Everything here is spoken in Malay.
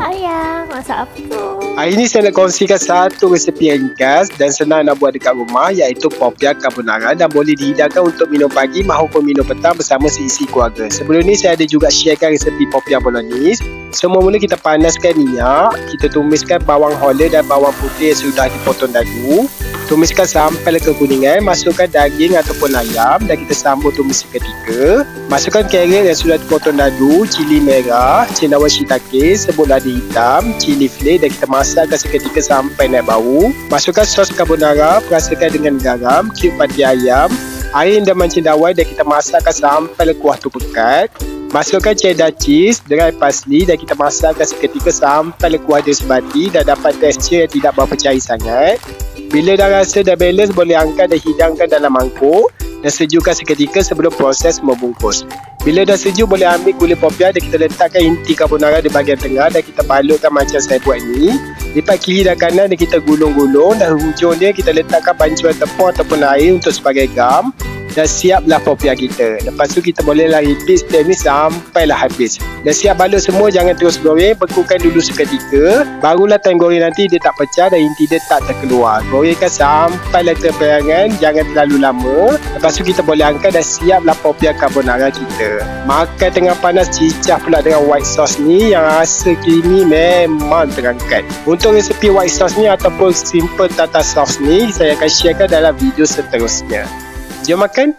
Ayah, masak apa tu? Hari ini saya nak kongsikan satu resepi ringkas dan senang nak buat dekat rumah, iaitu popia carbonara, dan boleh dihidangkan untuk minum pagi maupun minum petang bersama seisi keluarga. Sebelum ni saya ada juga sharekan resepi popia bolognese. Semula kita panaskan minyak, kita tumiskan bawang holland dan bawang putih yang sudah dipotong dadu. Tumiskan sampai kekuningan, masukkan daging ataupun ayam dan kita sambung tumis seketika. Masukkan carrot yang sudah dipotong dadu, cili merah, cendawan shiitake, sebut lada hitam, cili flake dan kita masakkan seketika sampai naik bau. Masukkan sos carbonara, perasakan dengan garam, cube pati ayam, air dan cendawan dan kita masakkan sampai kuah tu pekat. Masukkan cheddar cheese, dry parsley dan kita masakkan seketika sampai kuah dia sebati dan dapat tekstur yang tidak berapa cair sangat. Bila dah rasa dah balance, boleh angkat dan hidangkan dalam mangkuk dan sejukkan seketika sebelum proses membungkus. Bila dah sejuk, boleh ambil gula popia dan kita letakkan inti carbonara di bahagian tengah dan kita balutkan macam saya buat ni. Lipat kiri dan kanan dan kita gulung-gulung dan hujung dia kita letakkan bancuan tepung ataupun air untuk sebagai gam. Dan siaplah popia kita. Lepas tu kita bolehlah repeat step ni sampailah habis. Dan siap balut semua, jangan terus goreng, bekukan dulu seketika. Barulah time goreng nanti dia tak pecah dan inti dia tak terkeluar. Gorengkan sampailah keperangan, jangan terlalu lama. Lepas tu kita boleh angkat dan siaplah popia carbonara kita. Makan tengah panas, cicah pula dengan white sauce ni yang rasa creamy memang terangkat. Untuk resepi white sauce ni ataupun simple tartar sauce ni, saya akan sharekan dalam video seterusnya. Jom makan.